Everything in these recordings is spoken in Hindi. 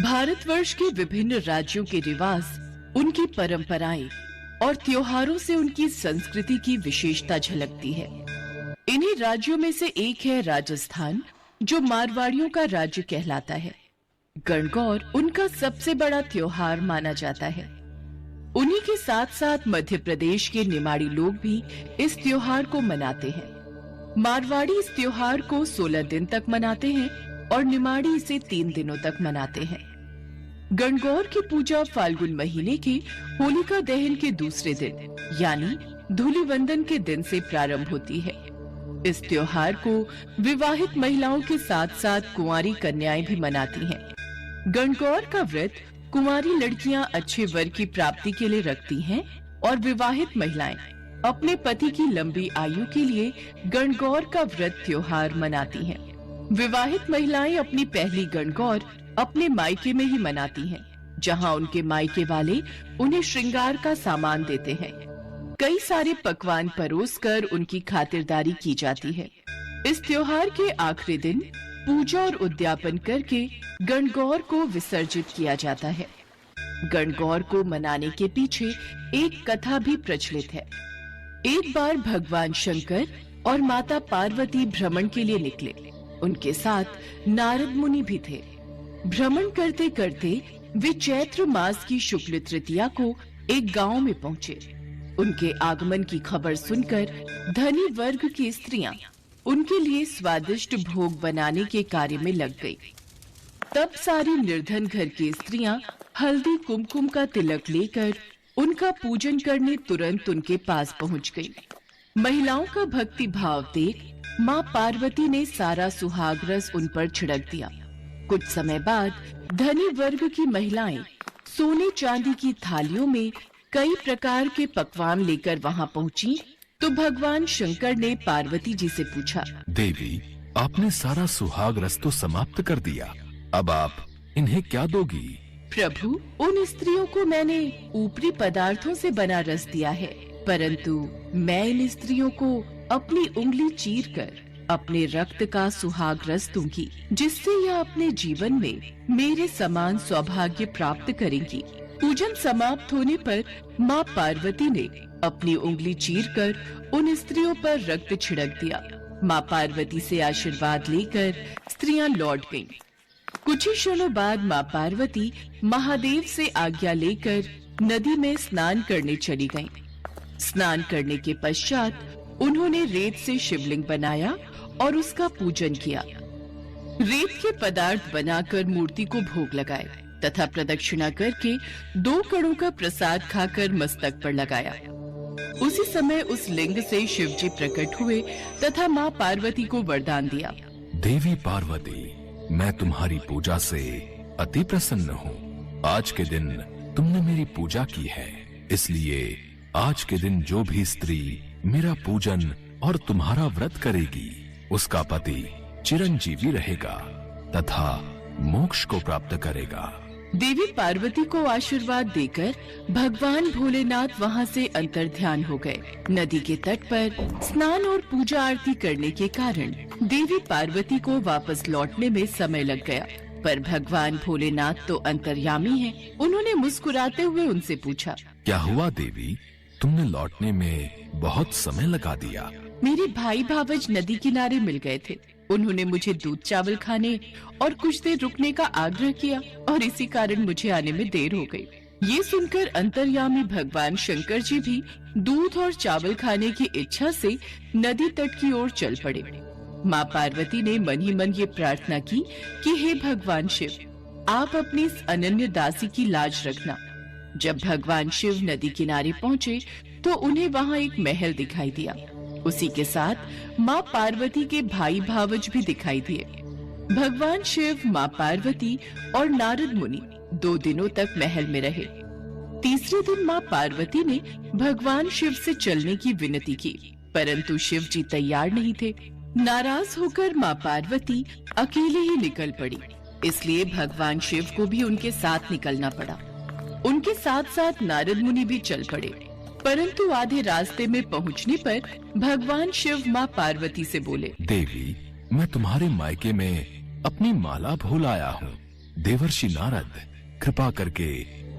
भारतवर्ष के विभिन्न राज्यों के रिवाज, उनकी परंपराएं और त्योहारों से उनकी संस्कृति की विशेषता झलकती है। इन्हीं राज्यों में से एक है राजस्थान, जो मारवाड़ियों का राज्य कहलाता है। गणगौर उनका सबसे बड़ा त्योहार माना जाता है। उन्हीं के साथ साथ मध्य प्रदेश के निमाड़ी लोग भी इस त्योहार को मनाते हैं। मारवाड़ी इस त्योहार को 16 दिन तक मनाते हैं और निमाड़ी इसे 3 दिनों तक मनाते हैं। गणगौर की पूजा फाल्गुन महीने के होलिका दहन के दूसरे दिन यानी धूलिवंदन के दिन से प्रारंभ होती है। इस त्योहार को विवाहित महिलाओं के साथ साथ कुंवारी कन्याएं भी मनाती हैं। गणगौर का व्रत कुंवारी लड़कियां अच्छे वर की प्राप्ति के लिए रखती हैं और विवाहित महिलाएं अपने पति की लंबी आयु के लिए गणगौर का व्रत त्योहार मनाती हैं। विवाहित महिलाएं अपनी पहली गणगौर अपने मायके में ही मनाती हैं, जहां उनके मायके वाले उन्हें श्रृंगार का सामान देते हैं। कई सारे पकवान परोसकर उनकी खातिरदारी की जाती है। इस त्योहार के आखिरी दिन पूजा और उद्यापन करके गणगौर को विसर्जित किया जाता है। गणगौर को मनाने के पीछे एक कथा भी प्रचलित है। एक बार भगवान शंकर और माता पार्वती भ्रमण के लिए निकले। उनके साथ नारद मुनि भी थे। भ्रमण करते करते वे चैत्र मास की शुक्ल तृतीया को एक गांव में पहुंचे। उनके आगमन की खबर सुनकर धनी वर्ग की स्त्रियां उनके लिए स्वादिष्ट भोग बनाने के कार्य में लग गई। तब सारी निर्धन घर की स्त्रियां हल्दी कुमकुम का तिलक लेकर उनका पूजन करने तुरंत उनके पास पहुंच गई। महिलाओं का भक्ति भाव देख माँ पार्वती ने सारा सुहाग रस उन पर छिड़क दिया। कुछ समय बाद धनी वर्ग की महिलाएं सोने चांदी की थालियों में कई प्रकार के पकवान लेकर वहां पहुंची तो भगवान शंकर ने पार्वती जी से पूछा, देवी, आपने सारा सुहाग रस तो समाप्त कर दिया, अब आप इन्हें क्या दोगी? प्रभु, उन स्त्रियों को मैंने ऊपरी पदार्थों से बना रस दिया है, परंतु मैं इन स्त्रियों को अपनी उंगली चीरकर अपने रक्त का सुहाग रस दूंगी, जिससे यह अपने जीवन में मेरे समान सौभाग्य प्राप्त करेंगी। पूजन समाप्त होने पर माँ पार्वती ने अपनी उंगली चीरकर उन स्त्रियों पर रक्त छिड़क दिया। माँ पार्वती से आशीर्वाद लेकर स्त्रियां लौट गईं। कुछ ही क्षणों बाद माँ पार्वती महादेव से आज्ञा लेकर नदी में स्नान करने चली गईं। स्नान करने के पश्चात उन्होंने रेत से शिवलिंग बनाया और उसका पूजन किया। रेत के पदार्थ बनाकर मूर्ति को भोग लगाए तथा प्रदक्षिणा करके 2 कणों का प्रसाद खाकर मस्तक पर लगाया। उसी समय उस लिंग से शिव जी प्रकट हुए तथा माँ पार्वती को वरदान दिया, देवी पार्वती, मैं तुम्हारी पूजा से अति प्रसन्न हूँ। आज के दिन तुमने मेरी पूजा की है, इसलिए आज के दिन जो भी स्त्री मेरा पूजन और तुम्हारा व्रत करेगी, उसका पति चिरंजीवी रहेगा तथा मोक्ष को प्राप्त करेगा। देवी पार्वती को आशीर्वाद देकर भगवान भोलेनाथ वहां से अंतर्ध्यान हो गए। नदी के तट पर स्नान और पूजा आरती करने के कारण देवी पार्वती को वापस लौटने में समय लग गया, पर भगवान भोलेनाथ तो अंतर्यामी हैं। उन्होंने मुस्कुराते हुए उनसे पूछा, क्या हुआ देवी, तुमने लौटने में बहुत समय लगा दिया? मेरे भाई भावज नदी किनारे मिल गए थे। उन्होंने मुझे दूध चावल खाने और कुछ देर रुकने का आग्रह किया और इसी कारण मुझे आने में देर हो गई। ये सुनकर अंतर्यामी भगवान शंकर जी भी दूध और चावल खाने की इच्छा से नदी तट की ओर चल पड़े। माँ पार्वती ने मन ही मन ये प्रार्थना की कि हे भगवान शिव, आप अपनी इस अनन्य दासी की लाज रखना। जब भगवान शिव नदी किनारे पहुँचे तो उन्हें वहाँ एक महल दिखाई दिया। उसी के साथ माँ पार्वती के भाई भावज भी दिखाई दिए। भगवान शिव, माँ पार्वती और नारद मुनि 2 दिनों तक महल में रहे। तीसरे दिन माँ पार्वती ने भगवान शिव से चलने की विनती की, परंतु शिव जी तैयार नहीं थे। नाराज होकर माँ पार्वती अकेले ही निकल पड़ी, इसलिए भगवान शिव को भी उनके साथ निकलना पड़ा। उनके साथ साथ नारद मुनि भी चल पड़े, परंतु आधे रास्ते में पहुंचने पर भगवान शिव माँ पार्वती से बोले, देवी, मैं तुम्हारे मायके में अपनी माला भूल आया हूँ। देवर्षि नारद, कृपा करके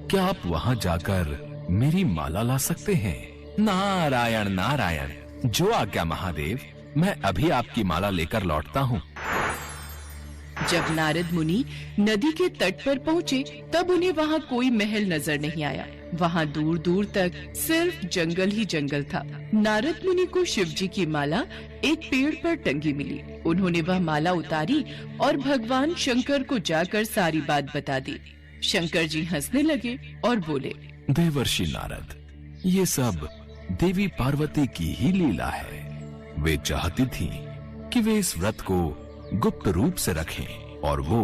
क्या आप वहां जाकर मेरी माला ला सकते हैं? नारायण नारायण, जो आज्ञा महादेव, मैं अभी आपकी माला लेकर लौटता हूँ। जब नारद मुनि नदी के तट पर पहुँचे तब उन्हें वहाँ कोई महल नजर नहीं आया। वहाँ दूर दूर तक सिर्फ जंगल ही जंगल था। नारद मुनि को शिव जी की माला एक पेड़ पर टंगी मिली। उन्होंने वह माला उतारी और भगवान शंकर को जाकर सारी बात बता दी। शंकर जी हंसने लगे और बोले, देवर्षि नारद, ये सब देवी पार्वती की ही लीला है। वे चाहती थी कि वे इस व्रत को गुप्त रूप से रखें और वो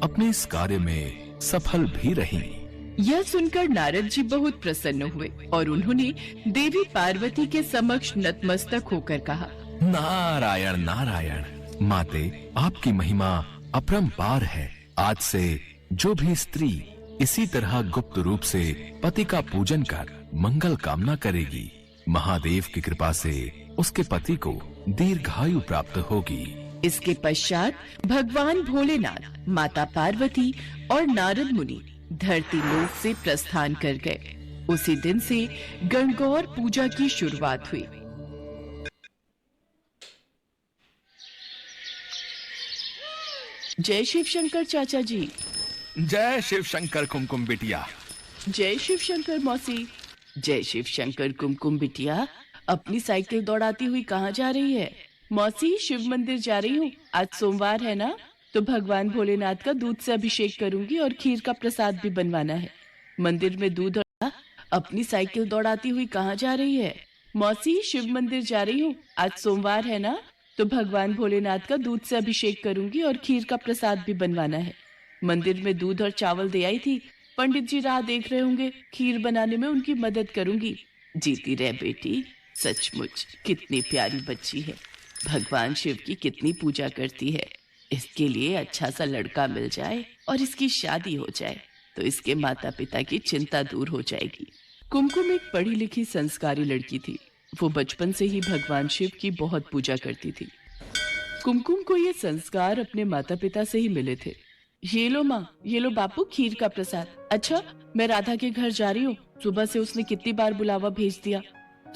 अपने इस कार्य में सफल भी रहीं। यह सुनकर नारद जी बहुत प्रसन्न हुए और उन्होंने देवी पार्वती के समक्ष नतमस्तक होकर कहा, नारायण नारायण, माते, आपकी महिमा अपरंपार है। आज से जो भी स्त्री इसी तरह गुप्त रूप से पति का पूजन कर मंगल कामना करेगी, महादेव की कृपा से उसके पति को दीर्घायु प्राप्त होगी। इसके पश्चात भगवान भोलेनाथ, माता पार्वती और नारद मुनि धरती लोक से प्रस्थान कर गए। उसी दिन से गणगौर पूजा की शुरुआत हुई। जय शिव शंकर चाचा जी। जय शिव शंकर कुमकुम बिटिया। जय शिव शंकर मौसी। जय शिव शंकर कुमकुम बिटिया, अपनी साइकिल दौड़ाती हुई कहाँ जा रही है? मौसी, शिव मंदिर जा रही हूँ। आज सोमवार है ना, तो भगवान भोलेनाथ का दूध से अभिषेक करूंगी और खीर का प्रसाद भी बनवाना है। मंदिर में दूध और अपनी साइकिल दौड़ाती हुई कहाँ जा रही है? मौसी, शिव मंदिर जा रही हूँ। आज सोमवार है ना, तो भगवान भोलेनाथ का दूध से अभिषेक करूंगी और खीर का प्रसाद भी बनवाना है। मंदिर में दूध और चावल दे आई थी। पंडित जी राह देख रहे होंगे, खीर बनाने में उनकी मदद करूंगी। जीती रह बेटी, सचमुच कितनी प्यारी बच्ची है। भगवान शिव की कितनी पूजा करती है। इसके लिए अच्छा सा लड़का मिल जाए और इसकी शादी हो जाए तो इसके माता पिता की चिंता दूर हो जाएगी। कुमकुम एक पढ़ी लिखी संस्कारी लड़की थी। वो बचपन से ही भगवान शिव की बहुत पूजा करती थी। कुमकुम को ये संस्कार अपने माता पिता से ही मिले थे। ये लो माँ, ये लो बापू, खीर का प्रसाद। अच्छा, मैं राधा के घर जा रही हूँ। सुबह से उसने कितनी बार बुलावा भेज दिया।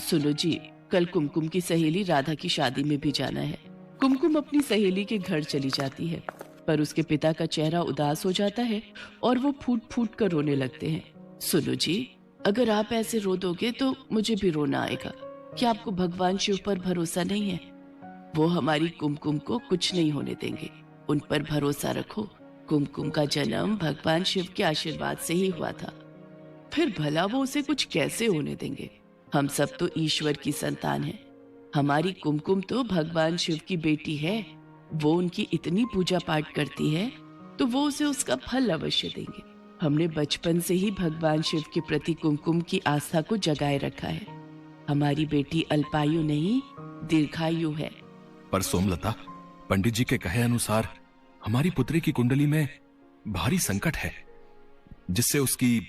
सुनो जी, कल कुमकुम की सहेली राधा की शादी में भी जाना है। कुमकुम अपनी सहेली के घर चली जाती है, पर उसके पिता का चेहरा उदास हो जाता है और वो फूट फूट कर रोने लगते हैं। सुनो जी, अगर आप ऐसे रो दोगे तो मुझे भी रोना आएगा। क्या आपको भगवान शिव पर भरोसा नहीं है? वो हमारी कुमकुम को कुछ नहीं होने देंगे। उन पर भरोसा रखो। कुमकुम का जन्म भगवान शिव के आशीर्वाद से ही हुआ था। फिर भला वो उसे कुछ कैसे होने देंगे? हम सब तो ईश्वर की संतान हैं। हमारी कुमकुम तो भगवान शिव की बेटी है। वो उनकी इतनी पूजा पाठ करती है तो वो उसे उसका फल अवश्य देंगे। हमने बचपन से ही भगवान शिव के प्रति कुमकुम की आस्था को जगाए रखा है। हमारी बेटी अल्पायु नहीं, दीर्घायु है। पर सोमलता, पंडित जी के कहे अनुसार हमारी पुत्री की कुंडली में भारी संकट है, जिससे उसकी...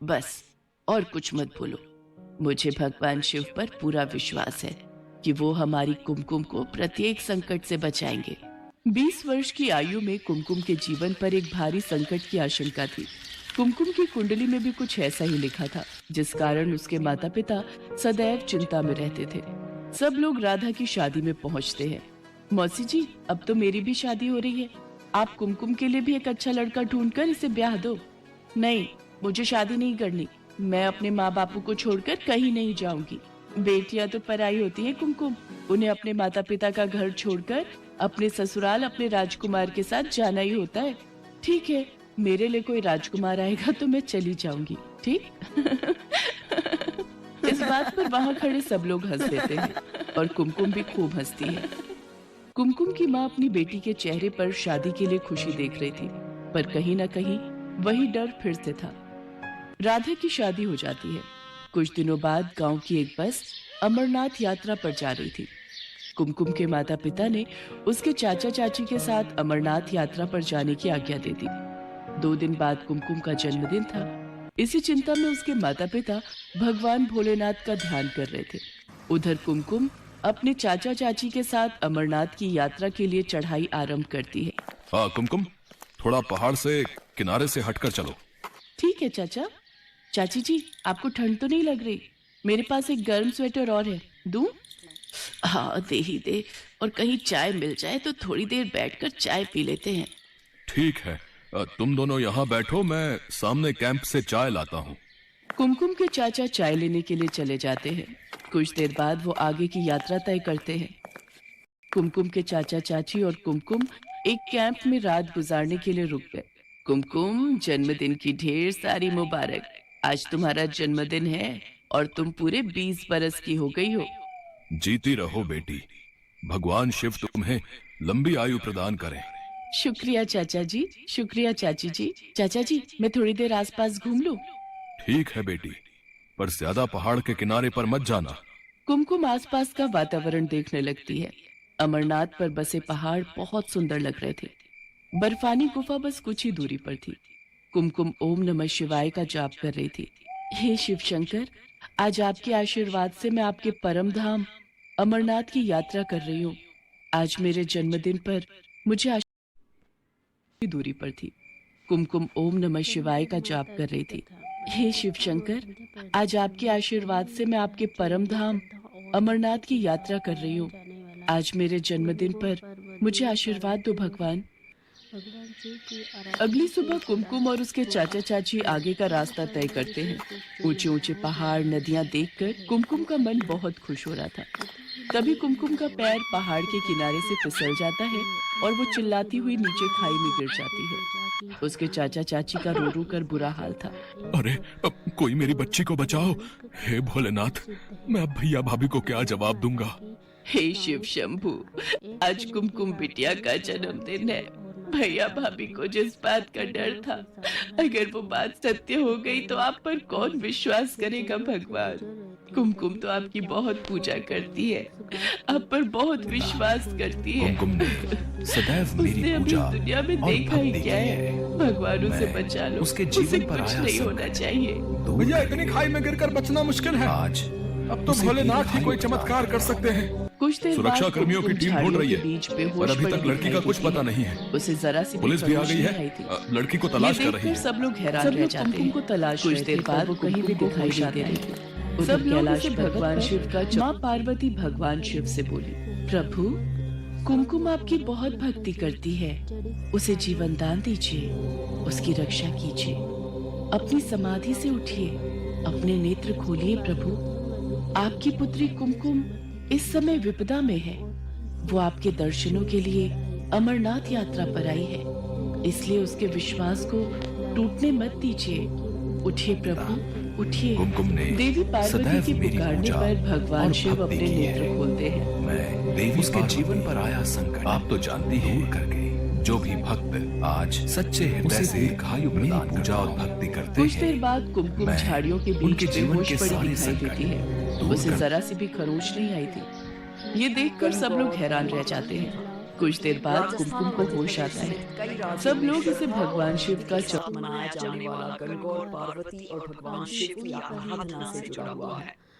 बस और कुछ मत बोलो। मुझे भगवान शिव पर पूरा विश्वास है कि वो हमारी कुमकुम को प्रत्येक संकट से बचाएंगे। 20 वर्ष की आयु में कुमकुम के जीवन पर एक भारी संकट की आशंका थी। कुमकुम की कुंडली में भी कुछ ऐसा ही लिखा था, जिस कारण उसके माता पिता सदैव चिंता में रहते थे। सब लोग राधा की शादी में पहुंचते हैं। मौसी जी, अब तो मेरी भी शादी हो रही है। आप कुमकुम के लिए भी एक अच्छा लड़का ढूंढकर इसे ब्याह दो। नहीं, मुझे शादी नहीं करनी। मैं अपने माँ बापू को छोड़कर कहीं नहीं जाऊंगी। बेटियां तो पराई होती हैं कुमकुम। उन्हें अपने माता पिता का घर छोड़कर अपने ससुराल अपने राजकुमार के साथ जाना ही होता है। ठीक है, मेरे लिए कोई राजकुमार आएगा तो मैं चली जाऊंगी। ठीक? इस बात पर वहाँ खड़े सब लोग हंस देते हैं और कुमकुम भी खूब हंसती है। कुमकुम की माँ अपनी बेटी के चेहरे पर शादी के लिए खुशी देख रही थी, पर कहीं न कहीं वही डर फिर से था। राधा की शादी हो जाती है। कुछ दिनों बाद गांव की एक बस अमरनाथ यात्रा पर जा रही थी। कुमकुम के माता पिता ने उसके चाचा चाची के साथ अमरनाथ यात्रा पर जाने की आज्ञा दे दी। 2 दिन बाद कुमकुम का जन्मदिन था। इसी चिंता में उसके माता पिता भगवान भोलेनाथ का ध्यान कर रहे थे। उधर कुमकुम अपने चाचा चाची के साथ अमरनाथ की यात्रा के लिए चढ़ाई आरंभ करती है। कुमकुम, थोड़ा पहाड़ से किनारे से हटकर चलो। ठीक है चाचा। चाची जी, आपको ठंड तो नहीं लग रही? मेरे पास एक गर्म स्वेटर और है, दूं? हाँ दे ही दे। और कहीं चाय मिल जाए तो थोड़ी देर बैठकर चाय पी लेते हैं। ठीक है, तुम दोनों यहाँ बैठो, मैं सामने कैंप से चाय लाता हूँ। कुमकुम के चाचा चाय लेने के लिए चले जाते हैं। कुछ देर बाद वो आगे की यात्रा तय करते हैं। कुमकुम के चाचा चाची और कुमकुम एक कैंप में रात गुजारने के लिए रुक गए। कुमकुम, जन्मदिन की ढेर सारी मुबारक। आज तुम्हारा जन्मदिन है और तुम पूरे 20 बरस की हो गई हो। जीती रहो बेटी, भगवान शिव तुम्हें लंबी आयु प्रदान करें। शुक्रिया चाचा जी, शुक्रिया चाची जी। चाचा जी, मैं थोड़ी देर आसपास घूम लूं? ठीक है बेटी, पर ज्यादा पहाड़ के किनारे पर मत जाना। कुमकुम आसपास का वातावरण देखने लगती है। अमरनाथ पर बसे पहाड़ बहुत सुंदर लग रहे थे। बर्फानी गुफा बस कुछ ही दूरी पर थी। कुमकुम ओम नमः शिवाय का जाप कर रही थी। हे शिव शंकर, आज आपके आशीर्वाद से मैं आपके परम धाम अमरनाथ की यात्रा कर रही हूँ। आज मेरे जन्मदिन पर मुझे की दूरी पर थी। कुमकुम ओम नमः शिवाय का जाप कर रही थी। हे शिव शंकर, आज आपके आशीर्वाद से मैं आपके परम धाम अमरनाथ की यात्रा कर रही हूँ। आज मेरे जन्मदिन पर मुझे आशीर्वाद दो भगवान। अगली सुबह कुमकुम और उसके चाचा चाची आगे का रास्ता तय करते हैं। ऊंचे ऊंचे पहाड़, नदियां देखकर कुमकुम का मन बहुत खुश हो रहा था। तभी कुमकुम का पैर पहाड़ के किनारे से फिसल जाता है और वो चिल्लाती हुई नीचे खाई में गिर जाती है। उसके चाचा चाची का रो रो कर बुरा हाल था। अरे, अब कोई मेरी बच्ची को बचाओ। हे भोलेनाथ, मैं अब भैया भाभी को क्या जवाब दूंगा। हे शिव शंभू, आज कुमकुम बिटिया का जन्मदिन है। भैया भाभी को जिस बात का डर था, अगर वो बात सत्य हो गई तो आप पर कौन विश्वास करेगा भगवान। कुमकुम तो आपकी बहुत पूजा करती है, आप पर बहुत विश्वास करती है। कुमकुम ने सदैव मेरी उसने अभी पूजा दुनिया में और देखा ही भक्ति क्या की है। भगवान उसे मैं बचा लो, उसके उसे जीवन पर कुछ आया नहीं होना संकट चाहिए। भैया इतनी खाई में गिरकर बचना मुश्किल है। आज अब तो उसे भोलेनाथ ही दीर्घायु कोई प्रदान चमत्कार कर सकते हैं। कुछ देर सुरक्षा बाद कर्मियों की कुमकुम टीम ढूंढ झाड़ियों रही के है, बीच पर बेहोश अभी पड़ी तक लड़की दिखाई का कुछ देती पता नहीं है। उसे जरा सी पुलिस भी आ गई है, आई थी। लड़की को ये तलाश कर रही देखकर है। सब लोग हैरान रह जाते हैं। को तलाश कुछ देर बाद वो कहीं भी दिखाई नहीं दे रही थी। सब लोग उसे भगवान शिव का माँ पार्वती भगवान शिव से बोली, प्रभु, कुमकुम आपकी बहुत भक्ति करती है, उसे जीवन दान दीजिए, उसकी रक्षा कीजिए। अपनी समाधि से उठिए, अपने नेत्र खोलिए प्रभु। आपकी पुत्री कुमकुम इस समय विपदा में है। वो आपके दर्शनों के लिए अमरनाथ यात्रा पर आई है, इसलिए उसके विश्वास को टूटने मत दीजिए। उठिए प्रभु, उठिए। कुमकुम ने देवी पार्वती सदैव के मेरी पुकारने पूजा पर भगवान और शिव भक्ति अपने की है। नेत्र खोलते हैं। मैं देवी उसके जीवन पर आया संकट आप तो जानती हैं, दूर करके जो भी भक्त आज सच्चे हृदय से दीर्घायु प्रदान पूजा और भक्ति करते कुछ देर हैं, बाद कुमकुम मैं झाड़ियों के उनके बीच जीवन बेहोश के पड़ी सारे दिखाई संकट देती है। दूर उसे कर- जरा सी भी खरोच नहीं आई थी। ये देखकर सब लोग हैरान रह जाते हैं। कुछ देर बाद कुमकुम को होश आता है। सब लोग इसे भगवान शिव का मनाया जाने वाला गणगौर पार्वती और भगवान शिव की आराधना से जुड़ा हुआ है।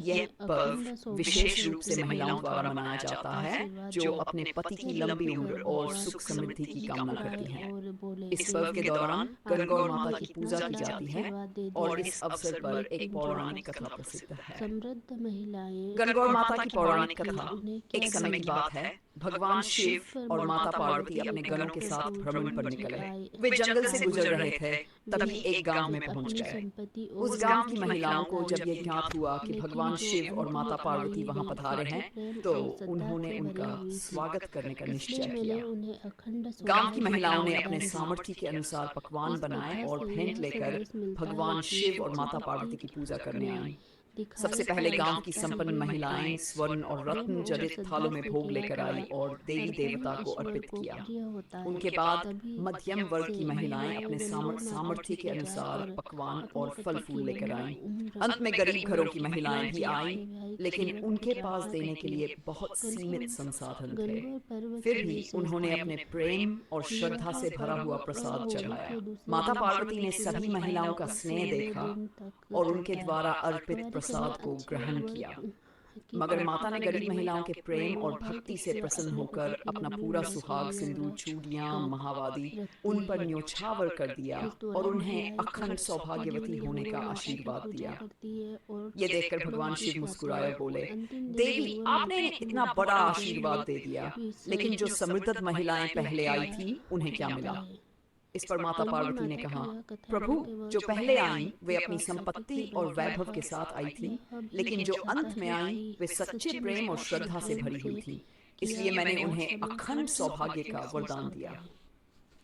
यह पर्व विशेष रूप से महिलाओं द्वारा मनाया जाता है जो अपने पति की लंबी उम्र और सुख समृद्धि की कामना करती हैं। इस पर्व के दौरान गणगौर माता की पूजा की जाती है और इस अवसर पर एक पौराणिक कथा प्रसिद्ध है। समृद्ध महिलाएं गणगौर माता की पौराणिक कथा एक समय की बात है। भगवान शिव और माता पार्वती अपने गणों के साथ भ्रमण पर निकले। वे जंगल से गुजर रहे थे, तभी एक गांव में पहुंच गए। उस गांव की महिलाओं को जब यह ज्ञात हुआ कि भगवान शिव और माता पार्वती वहां पधारे हैं, तो उन्होंने उनका स्वागत करने का निश्चय किया। गांव की महिलाओं ने अपने सामर्थ्य के अनुसार पकवान बनाए और भेंट लेकर भगवान शिव और माता पार्वती की पूजा करने आई। सबसे पहले गांव की संपन्न महिलाएं स्वर्ण और रत्न जड़ित थालों में भोग लेकर आई और देवी देवता को अर्पित किया। उनके बाद मध्यम वर्ग की महिलाएं अपने सामर्थ्य के अनुसार पकवान और फल फूल लेकर आईं। अंत में गरीब घरों की महिलाएं भी आईं, लेकिन उनके पास देने के लिए बहुत सीमित संसाधन थे। फिर भी उन्होंने अपने प्रेम और श्रद्धा से भरा हुआ प्रसाद चढ़ाया। माता पार्वती ने सभी महिलाओं का स्नेह देखा और उनके द्वारा अर्पित प्रसाद को ग्रहण किया। कि मगर आप माता ने गरीब महिलाओं के प्रेम और भक्ति से प्रसन्न होकर अपना पूरा सुहाग, सिंदूर, चूड़ियां, महावादी उन पर न्योछावर कर दिया और उन्हें अखंड सौभाग्यवती होने का आशीर्वाद दिया। ये देखकर भगवान शिव मुस्कुराए और बोले, देवी, आपने इन्हें इतना बड़ा आशीर्वाद दे दिया, लेकिन जो समृद्ध महिलाएं पहले आई थी उन्हें क्या मिला? इस पर माता पार्वती ने कहा, प्रभु, जो पहले आईं वे अपनी संपत्ति और वैभव के साथ आई थी, लेकिन जो अंत में आईं वे सच्चे प्रेम और श्रद्धा से भरी हुई थी, इसलिए मैंने उन्हें अखंड सौभाग्य का वरदान दिया।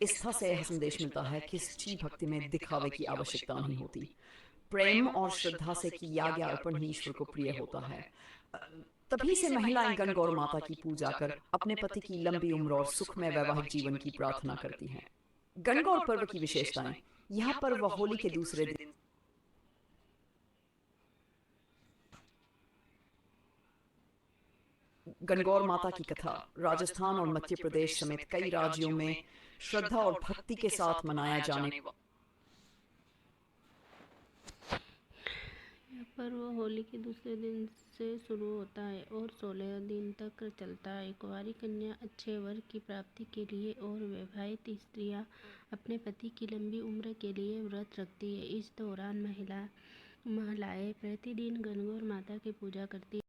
इस तरह से यह संदेश मिलता है कि सच्ची भक्ति में दिखावे की आवश्यकता नहीं होती। प्रेम और श्रद्धा से किया गया अर्पण ही ईश्वर को प्रिय होता है। तभी से महिलाएं गणगौर माता की पूजा कर अपने पति की लंबी उम्र और सुखमय वैवाहिक जीवन की प्रार्थना करती हैं। गणगौर पर्व की विशेषताएं। यह पर्व होली के दूसरे दिन गणगौर माता की कथा राजस्थान और मध्य प्रदेश समेत कई राज्यों में श्रद्धा और भक्ति के साथ मनाया जाने यह पर्व होली के दूसरे दिन से शुरू होता है और 16 दिन तक चलता है। कुंवारी कन्या अच्छे वर की प्राप्ति के लिए और विवाहित स्त्रियां अपने पति की लंबी उम्र के लिए व्रत रखती है। इस दौरान महिलाएं प्रतिदिन गणगौर माता की पूजा करती